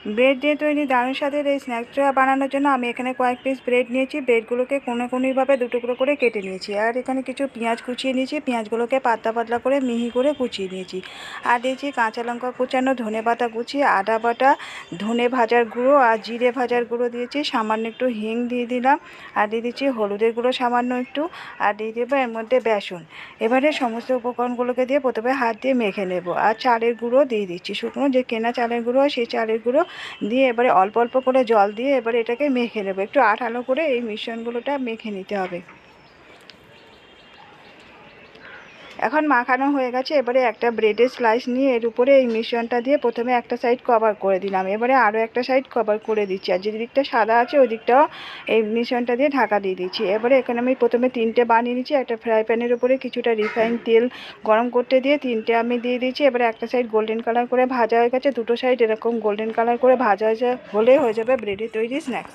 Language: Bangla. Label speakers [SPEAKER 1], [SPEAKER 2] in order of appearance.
[SPEAKER 1] ব্রেড দিয়ে তৈরি দারুণ স্বাদের এই স্ন্যাক্সটা বানানোর জন্য আমি এখানে কয়েক পিস ব্রেড নিয়েছি। ব্রেডগুলোকে কোণে কোণেভাবে দুটুকরো করে কেটে নিয়েছি। আর এখানে কিছু পেঁয়াজ কুচিয়ে নিয়েছি। পেঁয়াজগুলোকে পাতলা পাতলা করে মিহি করে কুচিয়ে নিয়েছি। আর দিয়েছি কাঁচা লঙ্কা কুচানো, ধনেপাতা কুচি, আদা বাটা, ধনে ভাজার গুঁড়ো আর জিরে ভাজার গুঁড়ো দিয়েছি। সামান্য একটু হিং দিয়ে দিলাম। আর দিয়ে দিচ্ছি হলুদের গুঁড়ো সামান্য একটু। আর দিয়ে দেবো এর মধ্যে বেসন। এবারে সমস্ত উপকরণগুলোকে দিয়ে প্রথমে হাত দিয়ে মেখে নেব। আর চালের গুঁড়ো দিয়ে দিচ্ছি, শুকনো যে কেনা চালের গুঁড়ো হয় সেই চালের গুঁড়ো দিয়ে এবারে অল্প অল্প করে জল দিয়ে এবারে এটাকে মেখে নেব। একটু আঠালো করে এই মিশ্রণগুলোটা মেখে নিতে হবে। এখন মাখানো হয়ে গেছে। এবারে একটা ব্রেডের স্লাইস নিয়ে এর উপরে এই মিশ্রণটা দিয়ে প্রথমে একটা সাইড কভার করে দিলাম। এবারে আরও একটা সাইড কভার করে দিচ্ছি। আর যে দিকটা সাদা আছে ওই দিকটাও এই মিশ্রণটা দিয়ে ঢাকা দিয়ে দিচ্ছি। এবারে এখানে আমি প্রথমে 3টে বানিয়ে নিচ্ছি। একটা ফ্রাই প্যানের উপরে কিছুটা রিফাইন তেল গরম করতে দিয়ে 3টে আমি দিয়ে দিচ্ছি। এবারে একটা সাইড গোল্ডেন কালার করে ভাজা হয়ে গেছে। দুটো সাইড এরকম গোল্ডেন কালার করে ভাজা হলে হয়ে যাবে ব্রেডের তৈরি স্ন্যাক্স।